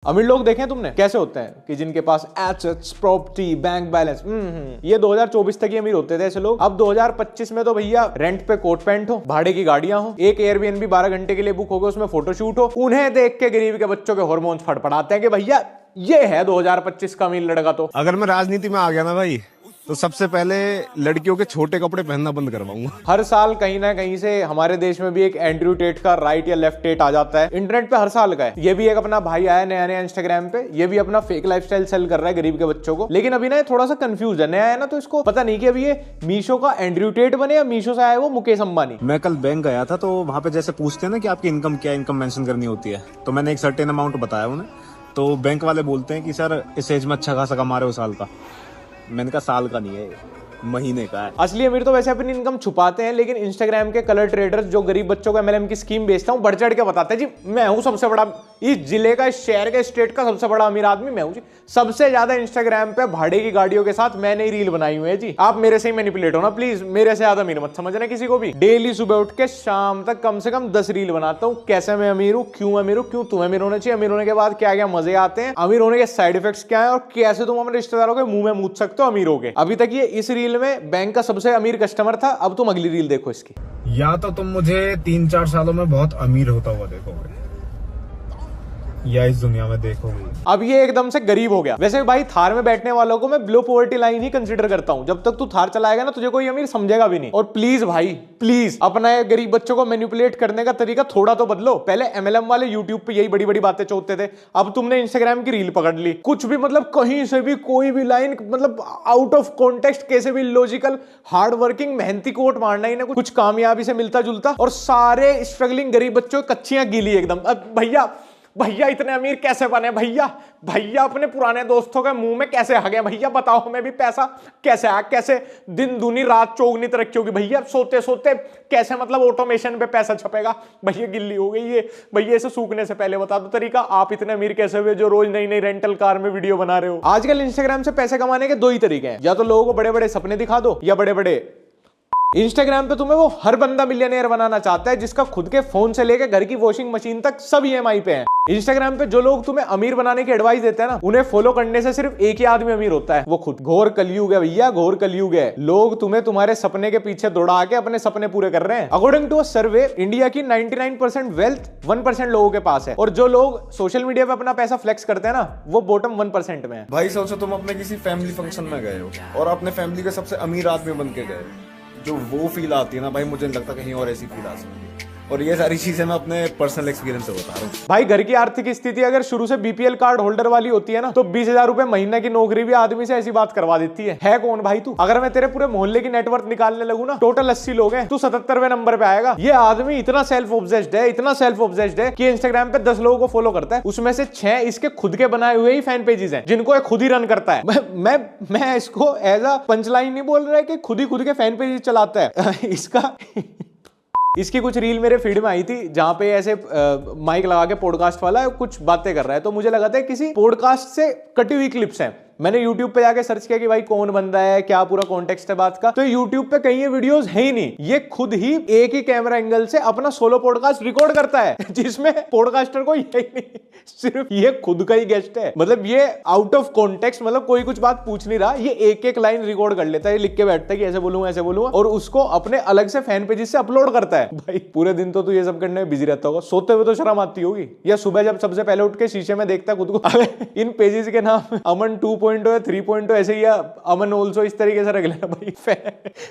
अमीर लोग देखे तुमने कैसे होते हैं कि जिनके पास एसेट्स, प्रॉपर्टी, बैंक बैलेंस, ये 2024 तक ही अमीर होते थे ऐसे लोग। अब 2025 में तो भैया रेंट पे कोट पैंट हो, भाड़े की गाड़ियां हो, एक एयरबीएनबी 12 घंटे के लिए बुक हो गया, उसमें फोटोशूट हो। उन्हें देख के गरीब के बच्चों के हार्मोन्स फड़फड़ाते हैं कि भैया ये है 2025 का अमीर लड़का। तो अगर मैं राजनीति में आ गया ना भाई, तो सबसे पहले लड़कियों के छोटे कपड़े पहनना बंद करवाऊंगा। हर साल कहीं ना कहीं से हमारे देश में भी एक एंड्रयू टेट का राइट या लेफ्ट टेट आ जाता है। इंटरनेट पे हर साल का है। ये भी एक अपना भाई आया नया नया इंस्टाग्राम पे, ये भी अपना फेक लाइफस्टाइल सेल कर रहा है गरीब के बच्चों को। लेकिन अभी ना थोड़ा सा कंफ्यूज है, नया है ना, तो इसको पता नहीं कि अभी ये मीशो का एंड्रयू टेट बने या मीशो से आया वो मुकेश अंबानी। मैं कल बैंक गया था, तो वहां पे जैसे पूछते हैं ना कि आपकी इनकम क्या, इनकम मेंशन करनी होती है, तो मैंने एक सर्टेन अमाउंट बताया उन्हें, तो बैंक वाले बोलते हैं कि सर इस एज में अच्छा खासा कमा रहे हो साल का। मैंने कहा साल का नहीं है, महीने का है। असली अमीर तो वैसे अपनी इनकम छुपाते हैं, लेकिन इंस्टाग्राम के कलर ट्रेडर्स जो गरीब बच्चों को एमएलएम की स्कीम बेचता हूं, बढ़ चढ़ के बताते हैं जी मैं हूं सबसे बड़ा, इस जिले का, इस शहर के, स्टेट का सबसे बड़ा अमीर आदमी मैं हूं जी। सबसे ज्यादा इंस्टाग्राम पे भाड़े की गाड़ियों के साथ मैंने ही रील बनाई हुई है जी। आप मेरे से ही मैनिपुलेट हो ना प्लीज, मेरे से ज्यादा अमीर मत समझना किसी को भी। डेली सुबह उठ के शाम तक कम से कम 10 रील बनाता हूं, कैसे मैं अमीर हूं, क्यों तुम्हें अमीर होना चाहिए, अमीर होने के बाद क्या क्या मजे आते हैं, अमीर होने के साइड इफेक्ट्स क्या है, और कैसे तुम अपने रिश्तेदारों के मुंह में मूत सकते हो अमीर हो के। अभी तक ये इस रील में बैंक का सबसे अमीर कस्टमर था, अब तुम अगली रील देखो इसकी। या तो तुम मुझे 3-4 सालों में बहुत अमीर होता हुआ देखोगे, या इस दुनिया में देखोगे अब ये एकदम से गरीब हो गया। वैसे भाई थार में बैठने वालों को मैं बिलो पॉवर्टी लाइन ही कंसीडर करता हूं। जब तक तू थार चलाएगा ना तुझे कोई अमीर समझेगा भी नहीं। और प्लीज भाई प्लीज अपना ये गरीब बच्चों को मैनिपुलेट करने का तरीका थोड़ा तो बदलो। पहले एमएलएम वाले यूट्यूब पे यही बड़ी बड़ी बातें चोदते थे, अब तुमने इंस्टाग्राम की रील पकड़ ली। कुछ भी मतलब कहीं से भी कोई भी लाइन मतलब आउट ऑफ कॉन्टेक्स्ट, कैसे भी लॉजिकल, हार्ड वर्किंग मेहनती कोट मारना ही ना कुछ कामयाबी से मिलता जुलता, और सारे स्ट्रगलिंग गरीब बच्चों की कच्चियां गीली एकदम। अब भैया इतने अमीर कैसे बने, भैया अपने पुराने दोस्तों के मुंह में कैसे आ गए, भैया बताओ हमें भी पैसा कैसे आया, कैसे दिन दूनी रात चौगनी तरक्की होगी, भैया सोते सोते कैसे मतलब ऑटोमेशन पे पैसा छपेगा, भैया गिल्ली हो गई ये, भैया इसे सूखने से पहले बता दो तरीका। आप इतने अमीर कैसे हुए जो रोज नई नई रेंटल कार में वीडियो बना रहे हो। आजकल इंस्टाग्राम से पैसे कमाने के दो ही तरीके हैं, या तो लोगों को बड़े बड़े सपने दिखा दो, या बड़े बड़े इंस्टाग्राम पे तुम्हें वो हर बंदा मिलियनेयर बनाना चाहता है जिसका खुद के फोन से लेकर घर की वॉशिंग मशीन तक सब ईएमआई पे है। इंस्टाग्राम पे जो लोग तुम्हें अमीर बनाने की एडवाइस देते हैं ना, उन्हें फॉलो करने से सिर्फ एक ही आदमी अमीर होता है, वो खुद। घोर कलयुग है भैया, घोर कलयुग है। लोग तुम्हें तुम्हारे सपने के पीछे दौड़ा के अपने सपने पूरे कर रहे हैं। According to a survey, India की 99% वेल्थ 1% लोगों के पास है, और जो लोग सोशल मीडिया पे अपना पैसा फ्लेक्स करते हैं ना, वो बॉटम 1% में है। भाई सोचो तुम अपने किसी फैमिली फंक्शन में गए हो और अपने फैमिली के सबसे अमीर आदमी बन के गए, जो वो फील आती है ना भाई, मुझे नहीं लगता कहीं और ऐसी फील आ सकती है। और ये सारी चीजें मैं अपने पर्सनल एक्सपीरियंस से बता रहा हूँ। भाई घर की आर्थिक स्थिति अगर शुरू से बीपीएल कार्ड होल्डर वाली होती है ना, तो 20,000 रुपए महीने की नौकरी भी आदमी से ऐसी बात करवा देती है कौन भाई तू? अगर मैं तेरे पूरे मोहल्ले की नेटवर्थ निकालने लगूं ना, टोटल 80 लोग हैं, तू 77वें नंबर पे आएगा। ये आदमी इतना सेल्फ ऑब्सेस्ड है, इतना सेल्फ ऑब्सेस्ड है कि इंस्टाग्राम पे 10 लोगों को फॉलो करता है, उसमें से 6 इसके खुद के बनाए हुए ही फैन पेजेस हैं जिनको ये खुद ही रन करता है। मैं इसको एज अ पंचलाइन नहीं बोल रहा है कि खुद के फैन पेजेस चलाता है। इसकी कुछ रील मेरे फीड में आई थी जहां पे ऐसे माइक लगा के पॉडकास्ट वाला कुछ बातें कर रहा है, तो मुझे लगा था किसी पॉडकास्ट से कटी हुई क्लिप्स हैं। मैंने YouTube पे जाके सर्च किया कि भाई कौन बंदा है, क्या पूरा कॉन्टेक्स्ट है बात का, तो YouTube पे कहीं ये वीडियोस है ही नहीं। ये खुद ही एक ही कैमरा एंगल से अपना सोलो पॉडकास्ट रिकॉर्ड करता है, जिसमें पॉडकास्टर को यही नहीं, सिर्फ ये खुद का ही गेस्ट है। मतलब ये आउट ऑफ कॉन्टेक्स्ट, मतलब कोई कुछ बात पूछ नहीं रहा, ये एक एक लाइन रिकॉर्ड कर लेता है, लिख के बैठता है कि ऐसे बोलूंगा, और उसको अपने अलग से फैन पेजेस से अपलोड करता है। भाई पूरे दिन तो तू ये सब करने में बिजी रहता होगा, सोते हुए तो शर्म आती होगी, या सुबह जब सबसे पहले उठ के शीशे में देखता है खुद को। इन पेजेस के नाम अमन 2.0 या 3.0 ऐसे ही, या अमन ऑल्सो इस तरीके से रख लेना भाई।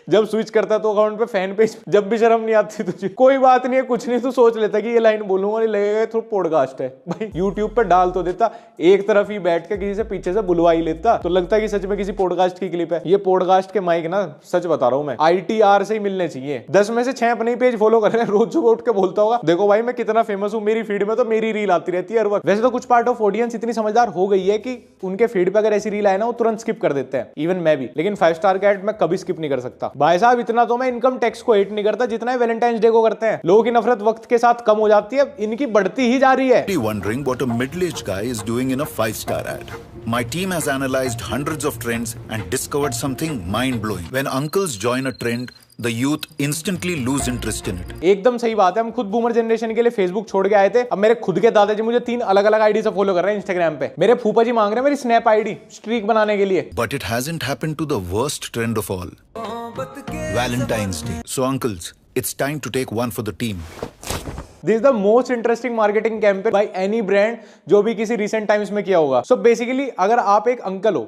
जब स्विच करता तो अकाउंट पे फैन पेज, जब भी शर्म नहीं आती तुझे, कोई बात नहीं है, कुछ नहीं, तो सोच लेता कि ये लाइन बोलूंगा, नहीं लगेगा तो पॉडकास्ट है भाई। यूट्यूब पे डाल तो देता, एक तरफ ही बैठ के किसी से पीछे से बुलवा ही लेता, तो लगता कि सच में किसी पॉडकास्ट की क्लिप है। ये पॉडकास्ट के माइक ना, सच बता रहा हूं मैं, ITR से ही मिलने चाहिए। 10 में से 6 अपने ही पेज फॉलो कर रहे हैं, रोज सुबह उठ के बोलता होगा देखो भाई मैं कितना फेमस हूं, मेरी फीड में तो मेरी रील आती रहती है हर वक्त। वैसे तो कुछ पार्ट ऑफ ऑडियंस इतनी समझदार हो गई है कि उनके फीड पे अगर ऐसी रील आए ना, वो तुरंत स्किप कर देते हैं, इवन मैं भी। लेकिन 5 स्टार का ऐड मैं कभी स्किप नहीं कर सकता भाई साहब। इतना तो मैं इनकम टैक्स को हेट नहीं करता जितना वैलेंटाइंस डे को करते हैं। लोगों की नफरत वक्त के साथ कम हो जाती है, इनकी बढ़ती ही जा रही है। Wondering what a middle-aged guy is doing in a 5-star ad. My team has analyzed hundreds of trends and discovered something mind-blowing. When uncles join a trend, the youth instantly lose interest in it. एकदम सही बात है। हम खुद boomer generation के लिए Facebook छोड़ के आए थे। अब मेरे खुद के दादाजी मुझे 3 अलग अलग आईडी से फॉलो कर रहे हैं इंस्टाग्राम पे। मेरे फूफा जी मांग रहे हैं मेरी स्नैप आईडी स्ट्रीक बनाने के लिए। But it hasn't happened to the worst trend of all, Valentine's Day. So uncles, it's time to take one for the team. This is the most interesting marketing campaign by any brand जो भी किसी recent times में किया होगा। So basically अगर आप एक uncle हो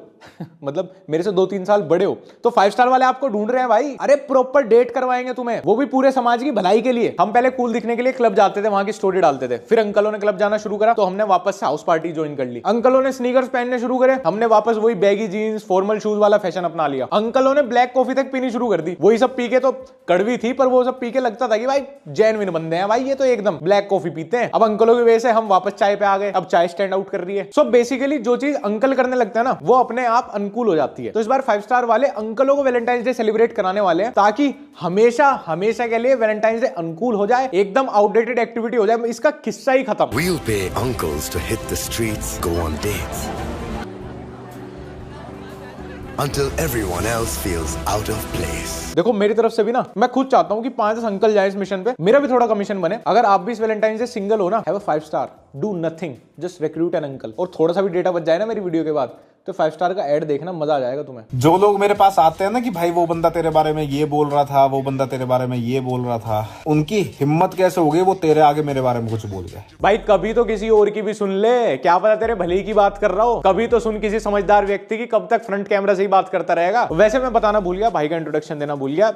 मतलब मेरे से 2-3 साल बड़े हो तो 5 स्टार वाले आपको ढूंढ रहे हैं भाई। अरे प्रॉपर डेट करवाएंगे तुम्हें, वो भी पूरे समाज की भलाई के लिए। हम पहले कूल दिखने के लिए क्लब जाते थे, वहां की स्टोरी डालते थे। फिर अंकलों ने क्लब जाना शुरू करा तो हमने वापस से हाउस पार्टी ज्वाइन कर ली। अंकलों ने स्नीकर्स पहनने शुरू करे, हमने वापस वही बैगी जीन्स फॉर्मल शूज वाला फैशन अपना लिया। अंकलों ने ब्लैक कॉफी तक पीनी शुरू कर दी। वही सब पी के तो कड़वी थी पर वो सब पी के लगता था कि भाई जेन्युइन बंदे हैं भाई, ये तो एकदम ब्लैक कॉफी पीते हैं। अब अंकलों की वजह से हम वापस चाय पे आ गए, अब चाय स्टैंड आउट कर रही है। सो बेसिकली जो चीज अंकल करने लगता है ना वो अपने आप अनुकूल हो जाती है। तो इस बार 5 स्टार वाले अंकलों को वैलेंटाइंस डे सेलिब्रेट कराने वाले हैं ताकि हमेशा हमेशा के लिए वैलेंटाइंस डे अनुकूल हो जाए, एकदम आउटडेटेड एक्टिविटी हो जाए, इसका किस्सा ही खत्म। We'll pay uncles to hit the streets, go on dates, until everyone else feels out of place. देखो मेरी तरफ से भी ना मैं खुद चाहता हूं कि 5-10 अंकल जाए इस मिशन पे, मेरा भी थोड़ा कमीशन बने। अगर आप भी इस वैलेंटाइंस डे सिंगल हो ना, have a 5 star, do nothing, just recruit an uncle. और थोड़ा सा भी डेटा बच जाए ना मेरी वीडियो के बाद तो 5 स्टार का ऐड देखना, मजा आ जाएगा तुम्हें। जो लोग मेरे पास आते हैं ना कि भाई वो बंदा तेरे बारे में ये बोल रहा था, वो बंदा तेरे बारे में ये बोल रहा था, उनकी हिम्मत कैसे हो गई वो तेरे आगे मेरे बारे में कुछ बोल गए। भाई कभी तो किसी और की भी सुन ले, क्या पता तेरे भले की बात कर रहा हो। कभी तो सुन किसी समझदार व्यक्ति की, कब तक फ्रंट कैमरा से ही बात करता रहेगा। वैसे मैं बताना भूल गया, भाई का इंट्रोडक्शन देना भूल गया।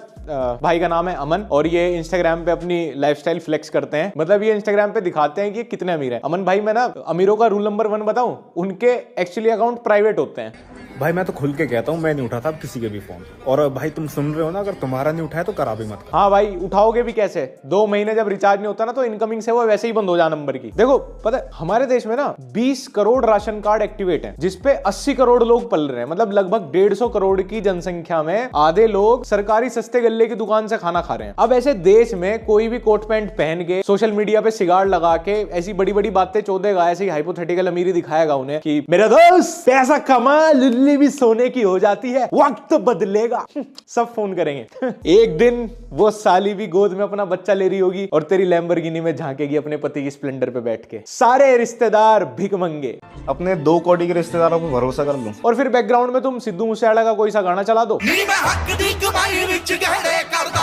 भाई का नाम है अमन और ये इंस्टाग्राम पे अपनी लाइफस्टाइल फ्लेक्स करते हैं। मतलब ये इंस्टाग्राम पे दिखाते हैं कि कितने अमीर हैं। अमन भाई मैं ना अमीरों का रूल नंबर 1 बताऊं, उनके एक्चुअली अकाउंट प्राइवेट होते हैं। भाई मैं तो खुल के कहता हूँ मैं नहीं उठाता अब किसी के भी फोन। और भाई तुम सुन रहे हो ना, अगर तुम्हारा नहीं उठाया तो करा भी मत। हाँ भाई उठाओगे भी कैसे? 2 महीने जब रिचार्ज नहीं होता ना तो इनकमिंग से वो वैसे ही बंद हो जा नंबर की। देखो पता है हमारे देश में ना 20 करोड़ राशन कार्ड एक्टिवेट हैं, जिसपे 80 करोड़ लोग पल रहे हैं। मतलब लगभग 150 करोड़ की जनसंख्या में आधे लोग सरकारी सस्ते गल्ले की दुकान से खाना खा रहे हैं। अब ऐसे देश में कोई भी कोट पैंट पहन के सोशल मीडिया पे सिगार लगा के ऐसी बड़ी बड़ी बातें चोदेगा, ऐसी हाइपोथेटिकल अमीरी दिखाएगा उन्हें कि मेरा दोस्त पैसा कमा, लुल्ली भी सोने की हो जाती है, वक्त बदलेगा। सब फोन करेंगे। एक दिन वो साली भी गोद में अपना बच्चा ले रही होगी और तेरी लैम्बोर्गिनी में झांकेगी अपने पति की स्प्लेंडर पे बैठ के। सारे रिश्तेदार भिख मंगे। अपने 2 कौड़ी के रिश्तेदारों पर भरोसा कर लो और फिर बैकग्राउंड में तुम सिद्धू मूसेवाला का कोई सा गाना चला दो।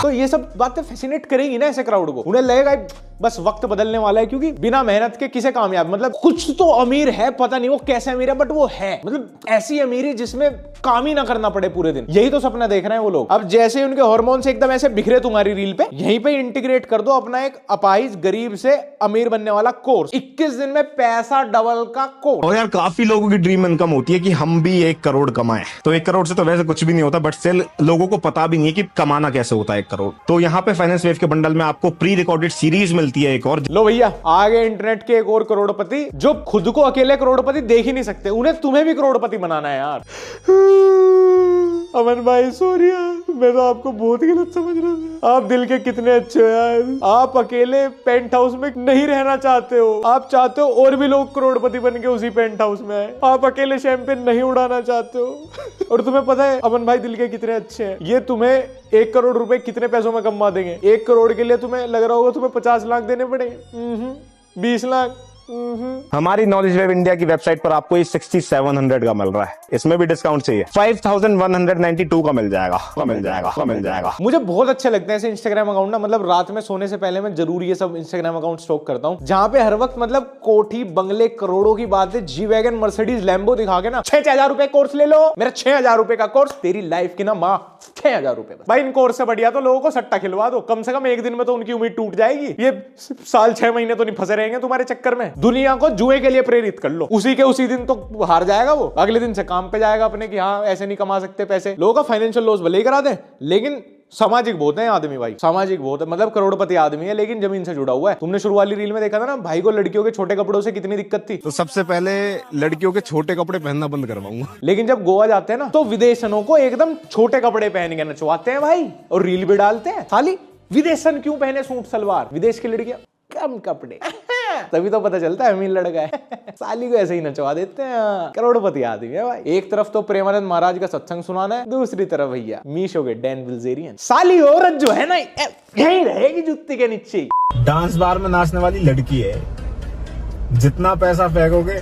तो ये सब बातें फैसिनेट करेंगी ना ऐसे क्राउड को। उन्हें लगेगा बस वक्त बदलने वाला है, क्योंकि बिना मेहनत के किसे कामयाब। मतलब कुछ तो अमीर है, पता नहीं वो कैसे अमीर है बट वो है। मतलब ऐसी अमीरी जिसमें काम ही ना करना पड़े पूरे दिन। यही तो सपना देख रहे हैं वो लोग। अब जैसे उनके हार्मोन्स एकदम ऐसे बिखरे तुम्हारी रील पे, यहीं पे इंटीग्रेट कर दो अपना एक अपाहिज गरीब से अमीर बनने वाला कोर्स। 21 दिन में पैसा डबल का कोर्स। और यार काफी लोगों की ड्रीम इनकम होती है कि हम भी 1 करोड़ कमाएं। तो 1 करोड़ से तो वैसे कुछ भी नहीं होता, बट स्टिल लोगों को पता भी नहीं है कि कमाना कैसे होता है 1 करोड़। तो यहाँ पे फाइनेंस वेव के बंडल में आपको प्री रिकॉर्डेड सीरीज मिलती है एक और। लो भैया आगे इंटरनेट के एक और करोड़पति जो खुद को अकेले करोड़पति देख ही नहीं सकते, उन्हें तुम्हें भी करोड़पति बनाना है यार। अमन भाई सॉरी यार, मैं तो आपको बहुत गलत समझ रहा था। आप दिल के कितने अच्छे हो यार। आप अकेले पेंट हाउस में नहीं रहना चाहते हो, आप चाहते हो और भी लोग करोड़पति बन के उसी पेंट हाउस में आए। आप अकेले शैंपेन नहीं उड़ाना चाहते हो। और तुम्हें पता है अमन भाई दिल के कितने अच्छे हैं। ये तुम्हें 1 करोड़ रुपए कितने पैसों में कमा देंगे। 1 करोड़ के लिए तुम्हें लग रहा होगा तुम्हें 50 लाख देने पड़ेंगे। 20 लाख। हमारी नॉलेज वेब इंडिया की वेबसाइट पर आपको ये 6700 का मिल रहा है, इसमें भी डिस्काउंट चाहिए 5192 का मिल जाएगा। मुझे बहुत अच्छे लगते हैं ऐसे इंस्टाग्राम अकाउंट ना। मतलब रात में सोने से पहले मैं जरूर ये सब इंस्टाग्राम अकाउंट स्टॉक करता हूँ, जहां पे हर वक्त मतलब कोठी बंगले करोड़ों की बात है, जी वैगन मर्सिडीज लैम्बो दिखा के ना 6,000 रुपए कोर्स ले लो। मेरा 6,000 रुपए का कोर्स, तेरी लाइफ की ना माँ 6,000 रुपए। भाई इन कोर्स से बढ़िया तो लोगों को सट्टा खिलवा दो, कम से कम एक दिन में तो उनकी उम्मीद टूट जाएगी। ये साल 6 महीने तो नहीं फंसे रहेंगे तुम्हारे चक्कर में। दुनिया को जुए के लिए प्रेरित कर लो, उसी के उसी दिन तो हार जाएगा वो। अगले दिन से काम पे जाएगा अपने कि हाँ ऐसे नहीं कमा सकते पैसे। लोगों का फाइनेंशियल लॉस भले ही करा दे, लेकिन सामाजिक बहुत है आदमी भाई, सामाजिक बहुत है। मतलब करोड़पति आदमी है लेकिन जमीन से जुड़ा हुआ है। तुमने शुरू वाली रील में देखा था ना भाई को लड़कियों के छोटे कपड़ों से कितनी दिक्कत थी। तो सबसे पहले लड़कियों के छोटे कपड़े पहनना बंद करवाऊंगा। लेकिन जब गोवा जाते हैं ना तो विदेशनों को एकदम छोटे कपड़े पहन के नचवाते हैं भाई, और रील भी डालते हैं। खाली विदेशन क्यों पहने सूट सलवार, विदेश की लड़कियां कम कपड़े। तभी तो पता चलता है अमीर लड़का है। साली को ऐसे ही नचवा देते हैं, करोड़पति आदमी है भाई। एक तरफ तो प्रेमानंद महाराज का सत्संग सुनाना है, दूसरी तरफ भैया मीशो के डैन बिल्जेरियन। साली औरत जो है ना यही रहेगी जुत्ती के नीचे। डांस बार में नाचने वाली लड़की है, जितना पैसा फेंकोगे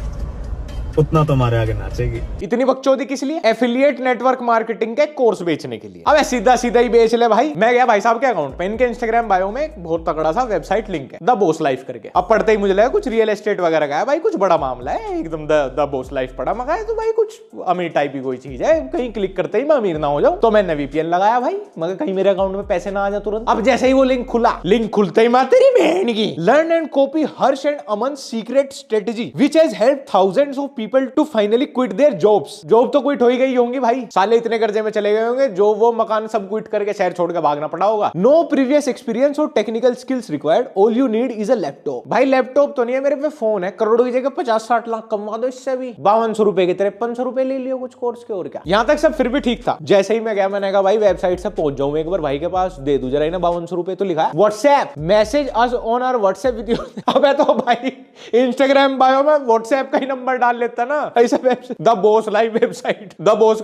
उतना तुम्हारे आगे नाचेगी। इतनी बकचोदी किस लिए? एफिलिएट नेटवर्क मार्केटिंग के कोर्स बेचने के लिए। अब सीधा सीधा ही बेच ले भाई। मैं गया भाई साहब के अकाउंट पे, इनके इंस्टाग्राम बायो में एक बहुत तगड़ा सा वेबसाइट लिंक है, द बॉस लाइफ करके। अब पढ़ते ही मुझे लगा कुछ रियल एस्टेट वगैरह का है भाई, कुछ बड़ा मामला है एकदम। द बॉस लाइफ पढ़ा, मगर तो भाई कुछ अमीर टाइप की कोई चीज है, कहीं क्लिक करते ही मैं अमीर ना हो जाऊं। तो मैंने वीपीएन लगाया भाई, मगर कहीं मेरे अकाउंट में पैसे ना आ जाए तुरंत। अब जैसे ही वो लिंक खुला, लिंक खुलते ही मां तेरी बहन की learn and copy Harsh and Aman secret strategy which has helped thousands of people to finally quit their jobs. Job तो क्विट हो ही गई होंगी भाई, साले इतने कर्जे में चले गए होंगे, जो वो मकान सब क्विट करके शहर छोड़ के भागना पड़ा होगा। नो प्रीवियस एक्सपीरियंस और technical skills required, all you need is a laptop. भाई लैपटॉप तो नहीं है मेरे पे, फोन है। करोड़ों की जगह 50-60 लाख कमा दो इससे भी। 5200 रुपए के 5300 रुपए ले लियो कुछ कोर्स के, और क्या। यहां तक सब फिर भी ठीक था। जैसे ही मैं गया, मैंने कहा भाई वेबसाइट से पहुंच जाऊं एक बार भाई के पास, दे दू जरा। 5200 रुपए तो लिखा है WhatsApp message us on our WhatsApp with you. अब तो भाई इंस्टाग्राम बायो में व्हाट्सएप का ही नंबर डाल लेता ना, ऐसा the boss live website, the boss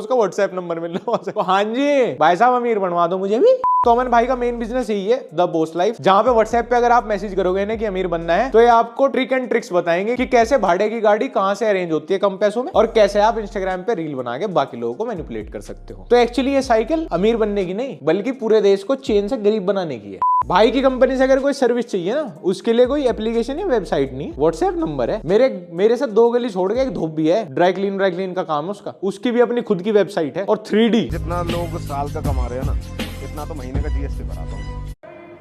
का व्हाट्सएप नंबर मिल रहा है। हाँ जी भाई साहब अमीर बनवा दो मुझे भी। तो अमन भाई का मेन बिजनेस यही है, द बॉस लाइफ, जहां पे व्हाट्सएप पे अगर आप मैसेज करोगे ना कि अमीर बनना है, तो ये आपको ट्रिक एंड ट्रिक्स बताएंगे कि कैसे भाड़े की गाड़ी कहां से अरेंज होती है कम पैसों में, और कैसे आप इंस्टाग्राम पे रील बना के बाकी लोगों को मैनिपुलेट कर सकते हो। तो एक्चुअली ये साइकिल अमीर बनने की नहीं, बल्कि पूरे देश को चेन से गरीब बनाने की है। भाई की कंपनी से अगर कोई सर्विस चाहिए ना, उसके लिए कोई एप्लीकेशन या वेबसाइट नहीं, व्हाट्सएप नंबर है। मेरे से 2 गली छोड़ के एक धोबी है, ड्राई क्लीन का काम है उसका, उसकी भी अपनी खुद की वेबसाइट है। और 3D जितना लोग साल का कमा रहे हैं ना, इतना तो महीने का जीएसटी भराता हूँ।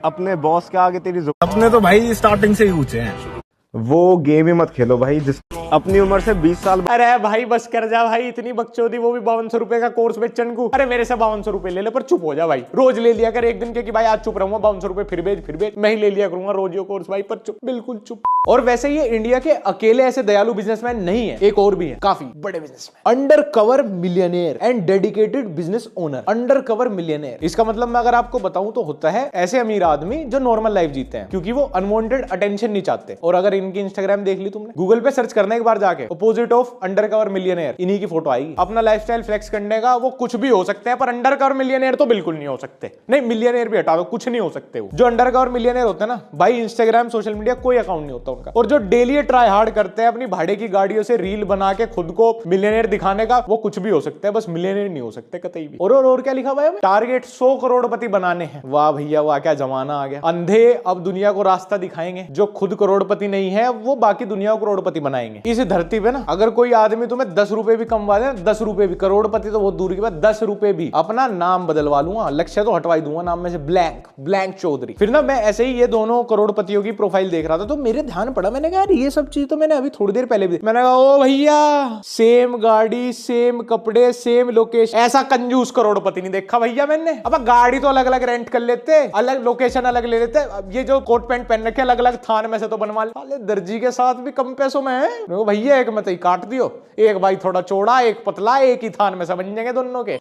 अपने बॉस के आगे तेरी अपने तो भाई स्टार्टिंग से ही ऊंचे हैं। वो गेम ही मत खेलो भाई, जिस अपनी उम्र से 20 साल। अरे भाई बस कर जा भाई, इतनी बकचोदी, वो भी 5200 रुपए का कोर्स बेचन को। अरे मेरे से 5200 रुपए ले ले, पर चुप हो जा भाई। रोज ले लिया कर एक दिन के कि भाई आज चुप रहूंगा, 5200 रुपए फिर बेच मैं ही ले लिया करूंगा रोज ये कोर्स भाई, पर चुप, बिल्कुल चुप। और वैसे ये इंडिया के अकेले ऐसे दयालु बिजनेसमैन नहीं है, एक और भी है, काफी बड़े businessman. Under cover millionaire and dedicated business owner. Under cover millionaire, इसका मतलब मैं अगर आपको बताऊं तो होता है ऐसे अमीर आदमी जो नॉर्मल लाइफ जीते हैं, क्योंकि वो अनवांटेड अटेंशन नहीं चाहते। और अगर इनकी इंस्टाग्राम देख ली तुमने, गूगल पे सर्च करना एक बार जाके, opposite of under cover millionaire, इन्हीं की फोटो आएगी। अपना लाइफस्टाइल फ्लेक्स करने का वो कुछ भी हो सकते हैं, पर अंडर कवर मिलियनेयर तो बिल्कुल नहीं हो सकते। नहीं, मिलियनेयर भी हटा दो, कुछ नहीं हो सकते। वो जो अंडर कवर मिलियनेयर होते हैं ना भाई, इंस्टाग्राम सोशल मीडिया कोई अकाउंट नहीं होता उनका, और जो डेली ट्राई हार्ड करते हैं अपनी भाड़े की गाड़ियों से रील बना के खुद को मिलियनेयर दिखाने का, वो कुछ भी हो सकते हैं, बस मिलियनेयर नहीं हो सकते कतई भी। और क्या लिखा हुआ है, टारगेट 100 करोड़पति बनाने हैं। वाह भैया वाह, क्या जमाना आ गया। अंधे अब दुनिया को रास्ता दिखाएंगे, जो खुद करोड़पति नहीं है वो बाकी दुनिया को करोड़पति बनाएंगे। इस धरती पे ना अगर कोई आदमी तुम्हें 10 रुपए भी कमवा दे, 10 रुपए भी, करोड़पति तो बहुत दूर की बात, 10 रुपए भी, अपना नाम बदलवा लूंगा, लक्ष्य तो हटवा दूंगा नाम में से, ब्लैंक चौधरी। फिर ना मैं ऐसे ही ये दोनों करोड़पतियों की प्रोफाइल देख रहा था, तो मेरे ध्यान पड़ा, मैंने कहा ये सब चीज तो मैंने अभी थोड़ी देर पहले भी, मैंने कहा ओ भैया, सेम गाड़ी, सेम कपड़े, सेम लोकेशन, ऐसा कंजूस करोड़पति नहीं देखा भैया मैंने। अब गाड़ी तो अलग अलग रेंट कर लेते, अलग लोकेशन अलग ले लेते, अब ये जो कोट पैंट पहन रखे अलग अलग थान में से तो बनवा ले, दर्जी के साथ भी कम पैसों में है भैया, एक मत ही काट दियो, एक भाई थोड़ा चौड़ा, एक पतला, एक ही थान में से बन जाएंगे दोनों के।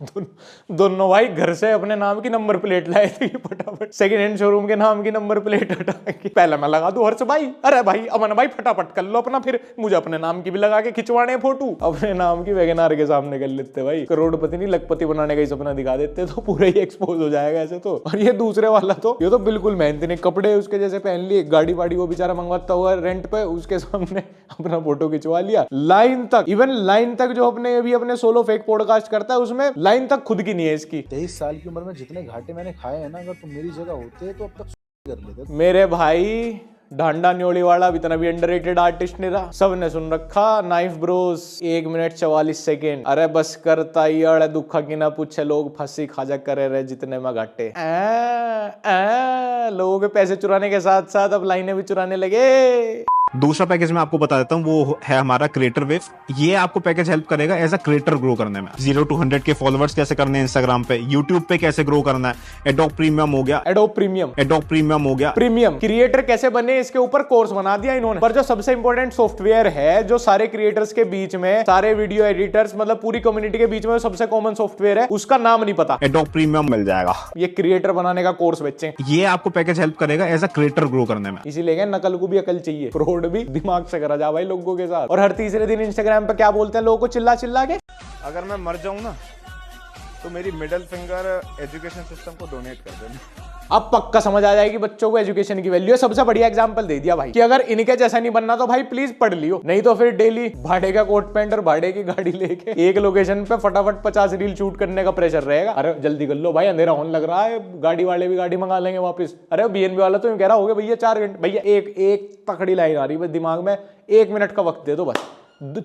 दोनों भाई घर से अपने नाम की नंबर प्लेट लाए थे फटाफट, सेकंड हैंड शोरूम के नाम की नंबर प्लेट हटा के पहले मैं लगा दूं हर्ष भाई, अरे भाई अमन भाई फटाफट कर लो अपना, फिर मुझे अपने नाम की भी लगा के खिंचवाने फोटो, अपने नाम की वैगनार के सामने कर लेते भाई। करोड़पति नहीं लखपति बनाने का ही सपना दिखा देते तो पूरा ही एक्सपोज हो जाएगा ऐसे तो। और ये दूसरे वाला तो, ये तो बिल्कुल मेहनती नहीं, कपड़े उसके जैसे पहन लिए, गाड़ी वाड़ी वो बेचारा मंगवाता हुआ रेंट पे, उसके सामने अपना फोटो खिंचवा लिया। लाइन तक, इवन लाइन तक जो अपने सोलो फेक पॉडकास्ट करता है, उसमें लाइन तक खुद की नहीं है इसकी। 23 साल की उम्र में जितने घाटे मैंने खाए हैं ना, अगर तुम मेरी जगह होते तो अब तक कर लेते। मेरे भाई ढांडा न्योली वाला इतना भी अंडररेटेड आर्टिस्ट नहीं रहा, सबने सुन रखा नाइफ ब्रोस 1 मिनट 44 सेकेंड। अरे बस करता यार दुखा की ना पूछे, लोग फंसी खाजा करे रहे जितने में घाटे। लोगों के पैसे चुराने के साथ साथ अब लाइनें भी चुराने लगे। दूसरा पैकेज मैं आपको बता देता हूँ, वो है हमारा क्रिएटर वेव। ये आपको पैकेज हेल्प करेगा एज अ क्रिएटर ग्रो करने में। 0 to 100 के फॉलोअर्स कैसे करने हैं इंस्टाग्राम पे, यूट्यूब पे कैसे ग्रो करना है। एडोब प्रीमियम हो गया, एडोब प्रीमियम हो गया। प्रीमियम क्रिएटर कैसे बने, इसके ऊपर कोर्स बना दिया इन्होंने। पर जो सबसे इंपॉर्टेंट सॉफ्टवेयर है जो सारे क्रिएटर्स के बीच में, सारे वीडियो एडिटर्स मतलब पूरी कम्युनिटी के बीच में सबसे कॉमन सॉफ्टवेयर है, उसका नाम नहीं पता। एडोब प्रीमियम मिल जाएगा। ये क्रिएटर बनाने का कोर्स बच्चे, ये आपको पैकेज हेल्प करेगा एज अ क्रिएटर ग्रो करने में। इसीलिए नकल को भी अकल चाहिए, फ्रॉड भी दिमाग से करा जा भाई लोगों के साथ। और हर तीसरे दिन इंस्टाग्राम पे क्या बोलते हैं लोगों को चिल्ला चिल्ला के, अगर मैं मर जाऊं ना तो मेरी मिडिल फिंगर एजुकेशन सिस्टम को डोनेट कर देना। अब पक्का समझ आ जाएगी बच्चों को एजुकेशन की वैल्यू। सबसे बढ़िया एग्जांपल दे दिया भाई कि अगर इनके जैसा नहीं बनना तो भाई प्लीज पढ़ लियो, नहीं तो फिर डेली भाड़े का कोट पैंट और भाड़े की गाड़ी लेके एक लोकेशन पे फटाफट 50 रील शूट करने का प्रेशर रहेगा। अरे जल्दी कर लो भाई, अंधेरा होने लग रहा है, गाड़ी वाले भी गाड़ी मंगा लेंगे वापस। अरे बीएनबी वाला तो यूं कह रहा होगा भैया 4 घंटे, भैया एक तकड़ी लाइन आ रही है दिमाग में, 1 मिनट का वक्त दे दो बस,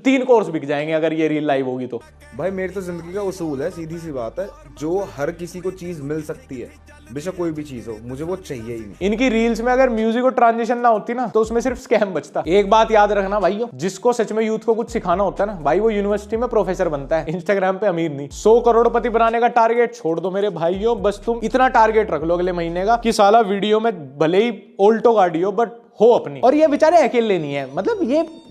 3 कोर्स बिक जाएंगे अगर ये रील लाइव होगी तो। भाई मेरी तो जिंदगी का उसूल है, सीधी सी बात है, जो हर किसी को चीज मिल सकती है, बेशक कोई भी चीज हो, मुझे वो चाहिए ही नहीं। इनकी रील्स में अगर म्यूजिक और ट्रांजिशन ना होती ना तो उसमें सिर्फ स्कैम बचता। एक बात याद रखना भाइयों, जिसको सच में यूथ को कुछ सिखाना होता है ना भाई, वो यूनिवर्सिटी में प्रोफेसर बनता है, इंस्टाग्राम पे अमीर नहीं। 100 करोड़पति बनाने का टारगेट छोड़ दो मेरे भाइयों, बस तुम इतना टारगेट रख लो अगले महीने का कि साला वीडियो में भले ही ऑल्टो गाड़ी हो बट हो अपनी। और ये बेचारे अकेले नहीं है, मतलब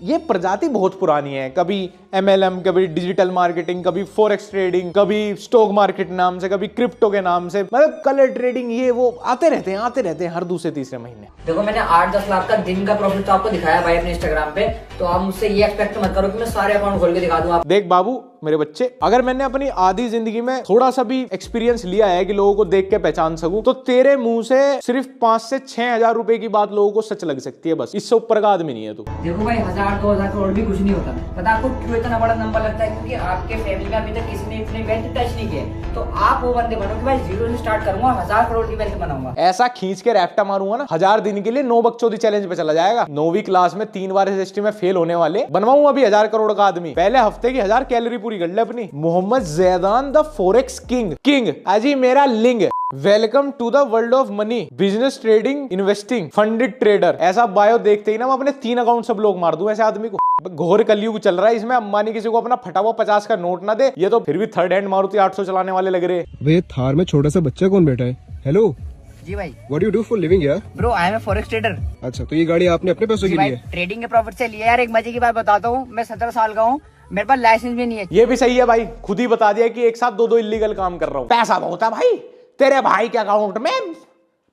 ये प्रजाति बहुत पुरानी है। कभी MLM, कभी डिजिटल मार्केटिंग, कभी फॉरेक्स ट्रेडिंग, कभी स्टॉक मार्केट नाम से, कभी क्रिप्टो के नाम से, मतलब कलर ट्रेडिंग, ये वो आते रहते हैं हर दूसरे तीसरे महीने। देखो मैंने 8-10 लाख का दिन का प्रॉफिट तो आपको दिखाया भाई अपने इंस्टाग्राम पे, तो आप मुझसे ये एक्सपेक्ट मत करो कि मैं सारे अकाउंट खोल के दिखा दूं। आप देख बाबू मेरे बच्चे, अगर मैंने अपनी आधी जिंदगी में थोड़ा सा भी एक्सपीरियंस लिया है कि लोगों को देख के पहचान सकूं, तो तेरे मुंह से सिर्फ 5 से 6 हजार रुपए की बात लोगों को सच लग सकती है, बस इससे ऊपर का आदमी नहीं है तू। देखो भाई 1000-2000 करोड़ भी कुछ नहीं होता। पता आपको क्यों इतना बड़ा नंबर लगता है? क्योंकि आपके फैमिली में अभी तक किसी ने इतने वेल्थ टच नहीं किए, तो आप वो बंदे बनो कि भाई 0 से स्टार्ट करूंगा, 1000 करोड़ की वेल्थ बनाऊंगा। ऐसा खींच के रैप्टा मारूंगा ना, 1000 दिन के लिए 9 बकचोदी चैलेंज पे चला जाएगा। 9वीं क्लास में 3 बार SST में फेल होने वाले बनवाऊं अभी 1000 करोड़ का आदमी। पहले हफ्ते की 1000 कैलोरी पूरी कर ले अपनी। Mohammad Zaidan the forex king अजी मेरा लिंग, welcome to the world of money, business, trading, investing, funded trader. ऐसा बायो देखते ही ना मैं अपने 3 अकाउंट सब लोग मार दूं ऐसे आदमी को। घोर कलयुग चल रहा है, इसमें अंबानी किसी को अपना फटा हुआ 50 का नोट ना दे, ये तो फिर भी थर्ड हैंड मारुति 800 चलाने वाले लग रहे हैं। भैया थार में छोटा सा बच्चा कौन बैठा है? हेलो जी भाई। What you do for living यार? Bro I am a forex trader. अच्छा, तो ये गाड़ी आपने अपने पैसों की ली है? ट्रेडिंग के प्रॉफिट से लिया यार। एक मजे की बात बताता हूँ, मैं 17 साल का हूँ, मेरे पास लाइसेंस भी नहीं है। ये भी सही है भाई, खुद ही बता दिया कि एक साथ 2 इलीगल काम कर रहा हूँ। पैसा बहुत है भाई, तेरे भाई के अकाउंट में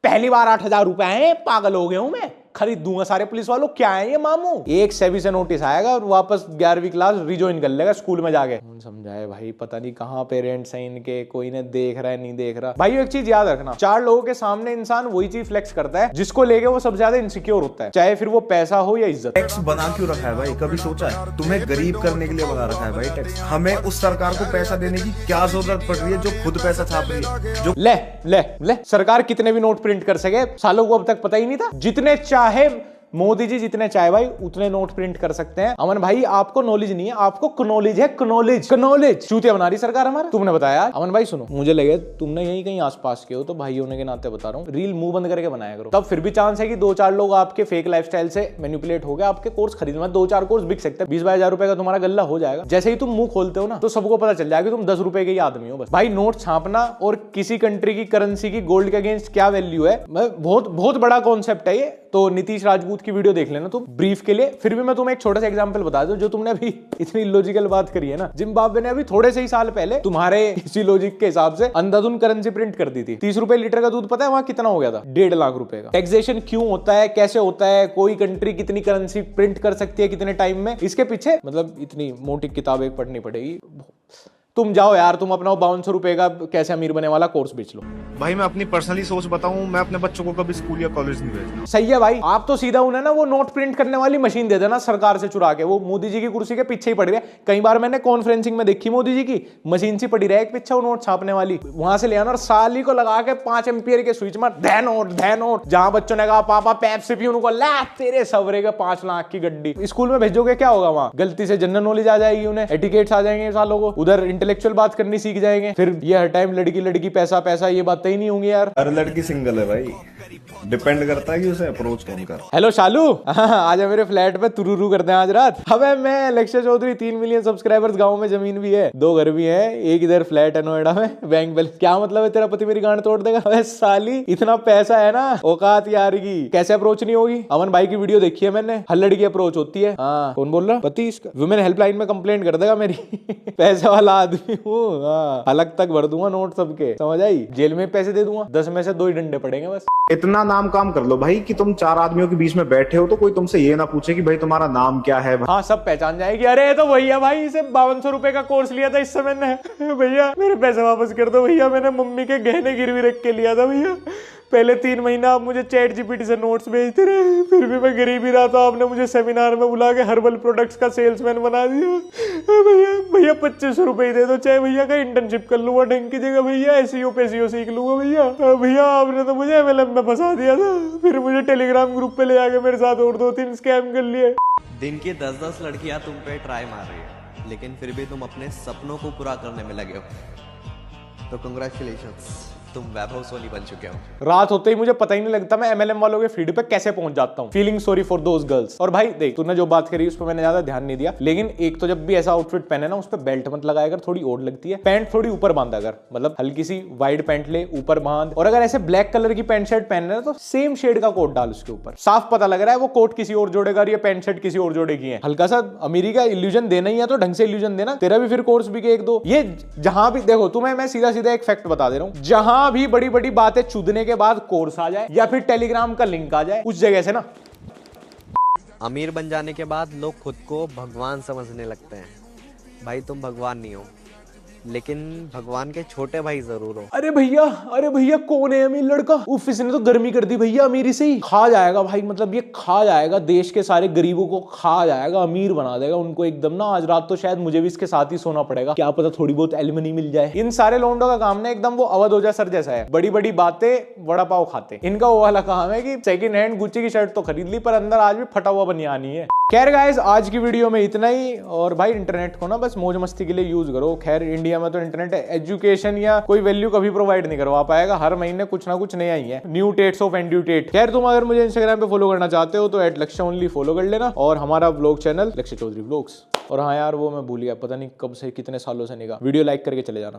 पहली बार 8000 रुपए आए, पागल हो गया हूं मैं, खरीद दूंगा सारे पुलिस वालों। क्या है ये मामू? एक सेबी से नोटिस आएगा और वापस 11वीं क्लास रिजॉइन कर लेगा स्कूल में जाके। समझाए भाई, पता नहीं कहाँ पेरेंट्स हैं इनके, कोई ने देख रहा है नहीं देख रहा। भाई एक चीज याद रखना, 4 लोगों के सामने इंसान वही चीज फ्लेक्स करता है जिसको लेके वो सबसे ज्यादा इनसिक्योर होता है, चाहे फिर वो पैसा हो या इज्जत। टैक्स बना क्यों रखा है भाई? कभी सोचा है? तुम्हें गरीब करने के लिए बना रखा है भाई टैक्स। हमें उस सरकार को पैसा देने की क्या जरूरत पड़ रही है जो खुद पैसा छाप रही है? जो ले सरकार कितने भी नोट प्रिंट कर सके, सालों को अब तक पता ही नहीं था। जितने चाहे मोदी जी जितने चाहे भाई उतने नोट प्रिंट कर सकते हैं। अमन भाई आपको नॉलेज नहीं है, आपको कनॉलेज है, कनॉलेज चूतिया बना रही सरकार हमारा। तुमने बताया अमन भाई, सुनो मुझे लगे तुमने यही कहीं आसपास के हो, तो भाई होने के नाते बता रहा हूँ, रील मुंह बंद करके बनाया करो, तब फिर भी चांस है कि 2-4 लोग आपके फेक लाइफस्टाइल से मैनिपुलेट हो गए, आपके कोर्स खरीदना। 2-4 कोर्स बिक सकते हैं, 20-22 हजार रुपए का तुम्हारा गल्ला हो जाएगा। जैसे ही तुम मुंह खोलते हो ना तो सबको पता चल जाएगा तुम 10 रुपए के ही आदमी हो बस। भाई नोट छापना और किसी कंट्री की करेंसी की गोल्ड के अगेंस्ट क्या वैल्यू है, बहुत बड़ा कॉन्सेप्ट है ये। तो नीतीश राजपूत की वीडियो देख लेना तुम ब्रीफ के लिए। फिर भी मैं तुम्हें एक छोटा सा एग्जांपल बता दूं, जो तुमने अभी इतनी लॉजिकल बात करी है ना, जिम्बाब्वे ने अभी थोड़े से ही साल पहले तुम्हारे इसी लॉजिक के हिसाब से अंधाधुन करेंसी प्रिंट कर दी थी। 30 रुपए लीटर का दूध पता है वहां कितना हो गया था? 1.5 लाख रुपए का। टैक्सेशन क्यों होता है, कैसे होता है, कोई कंट्री कितनी करेंसी प्रिंट कर सकती है कितने टाइम में, इसके पीछे मतलब इतनी मोटी किताबें पढ़नी पड़ेगी। तुम जाओ यार, तुम अपना 5200 रुपए का कैसे अमीर बने वाला कोर्स बेच लो। भाई मैं अपनी पर्सनली सोच बताऊं, मैं अपने बच्चों को कभी स्कूल या कॉलेज नहीं भेजना। सही है भाई, आप तो सीधा उन्हें ना वो नोट प्रिंट करने वाली मशीन दे देना सरकार से चुरा के, वो मोदी जी की कुर्सी के पीछे ही पड़ी रहे। कई बार मैंने कॉन्फ्रेंसिंग में देखी मोदी जी की मशीन सी पड़ी रहे एक पीछे वो नोट छापने वाली, वहां से ले आना और साली को लगा के 5 एम्पियर के स्विच में धै नोट। जहां बच्चों ने कहा पापा पेप्सी पी, उनको ला तेरे सवरे के 5 लाख की गड्डी। स्कूल में भेजोगे क्या होगा? वहां गलती से जनरल नॉलेज आ जाएगी, उन्हें एटिकेट्स आ जाएंगे सालों को, उधर इंटेलेक्चुअल बात करनी सीख जाएंगे, फिर ये हर टाइम लड़की लड़की पैसा पैसा ये बातें ही नहीं होंगी यार। हर लड़की सिंगल है भाई, डिपेंड करता है कि उसे अप्रोच कौन कर। हेलो शालू, आजा मेरे फ्लैट पे तुरुरु करते हैं आज रात। अबे मैं लक्ष्य चौधरी, 3 मिलियन सब्सक्राइबर्स, गांव में जमीन भी है, 2 घर भी है, एक इधर फ्लैट है नोएडा में, बैंक बैलेंस। क्या मतलब है तेरा पति मेरी गांड तोड़ देगा? अबे साली इतना पैसा है ना, औकात यार की कैसे अप्रोच नहीं होगी। अमन भाई की वीडियो देखी है मैंने, हर लड़की अप्रोच होती है। हाँ कौन बोल रहा? पति इसका वुमेन हेल्पलाइन में कंप्लेंट कर देगा मेरी। पैसे वाला आदमी हूँ, अलग तक भर दूंगा नोट सबके, समझ आई? जेल में पैसे दे दूंगा, 10 में से 2 ही डंडे पड़ेंगे बस। इतना नाम काम कर लो भाई कि तुम 4 आदमियों के बीच में बैठे हो तो कोई तुमसे ये ना पूछे कि भाई तुम्हारा नाम क्या है। हाँ सब पहचान जाएगी। अरे तो भैया भाई इसे 5200 रुपए का कोर्स लिया था इस समय ने। भैया मेरे पैसे वापस कर दो भैया, मैंने मम्मी के गहने गिरवी रख के लिया था भैया। पहले 3 महीना आप मुझे चैट जीपीटी से नोट्स भेजते रहे, फिर भी मैं गरीब ही रहा था। आपने मुझे सेमिनार में बुला के हर्बल प्रोडक्ट्स का सेल्समैन बना दिया। भैया भैया 2500 रुपए दे दो, चाहे भैया का इंटर्नशिप कर लूंगा ढंग की जगह, भैया एसईओ पेसीओ सीख लूंगा भैया। भैया आपने तो मुझे MLM में फंसा दिया था, फिर मुझे टेलीग्राम ग्रुप पे ले जाके मेरे साथ और 2-3 स्कैम कर लिए। दिन की 10-10 लड़कियां तुम पे ट्राई मार रही है, लेकिन फिर भी तुम अपने सपनों को पूरा करने में लगे हो, तो कंग्रेचुलेशंस, तुम वैभव सोनी बन चुके हो। रात होते ही मुझे पता ही नहीं लगता मैं MLM वालों के फीड पे कैसे पहुंच जाता हूँ। Feeling sorry for those girls. और भाई देख, तूने जो बात करी उस पर मैंने ज्यादा ध्यान नहीं दिया, लेकिन एक तो जब भी ऐसा आउटफिट पहने ना उस पर बेल्ट मत लगाया कर, थोड़ी ओड लगती है। पैंट थोड़ी ऊपर बांधा कर, मतलब हल्की सी वाइड पैंट ले, ऊपर बांध। और अगर ऐसे ब्लैक कलर की पैंट शर्ट पहनना है तो सेम शेड का कोट डाल उसके ऊपर, साफ पता लग रहा है वो कोट किसी और जोड़ेगा और ये पैंट शर्ट किसी और जोड़ेगी है। हल्का सा अमीरी का इल्यूजन देना ही है तो ढंग से इल्यूजन देना। तेरा भी फिर कोर्स भी के 1-2 ये जहां भी देखो, तुम्हें मैं सीधा सीधा एक फैक्ट बता दे रहा हूं, जहां भी बड़ी बड़ी बातें चुदने के बाद कोर्स आ जाए या फिर टेलीग्राम का लिंक आ जाए, उस जगह से ना अमीर बन जाने के बाद लोग खुद को भगवान समझने लगते हैं। भाई तुम भगवान नहीं हो, लेकिन भगवान के छोटे भाई जरूर हो। अरे भैया कौन है अमीर लड़का? उफ, इसने तो गर्मी कर दी भैया अमीरी से ही। खा जाएगा भाई, मतलब ये खा जाएगा, देश के सारे गरीबों को खा जाएगा, अमीर बना देगा उनको एकदम ना। आज रात तो शायद मुझे भी इसके साथ ही सोना पड़ेगा, क्या पता थोड़ी बहुत एलिमनी मिल जाए। इन सारे लोंडों का काम ना एकदम वो अवध ओझा सर जैसा है, बड़ी बड़ी बातें वड़ा पाव खाते। इनका वो वाला काम है कि सेकंड हैंड गुच्ची की शर्ट तो खरीद ली पर अंदर आज भी फटा हुआ बनियानी है। खैर गाइस, आज की वीडियो में इतना ही। और भाई इंटरनेट को ना बस मौज मस्ती के लिए यूज करो। खैर इंडिया में तो इंटरनेट एजुकेशन या कोई वैल्यू कभी प्रोवाइड नहीं करवा पाएगा, हर महीने कुछ ना कुछ नया ही है, न्यू टेट्स ऑफ एंड्यूटेट। खैर तुम अगर मुझे इंस्टाग्राम पे फॉलो करना चाहते हो तो @लक्ष्य ओनली फॉलो कर लेना, और हमारा व्लॉग चैनल लक्ष्य चौधरी व्लॉग्स। और हाँ यार वो मैं भूल गया, पता नहीं कब से कितने सालों से निकाह, वीडियो लाइक करके चले जाना।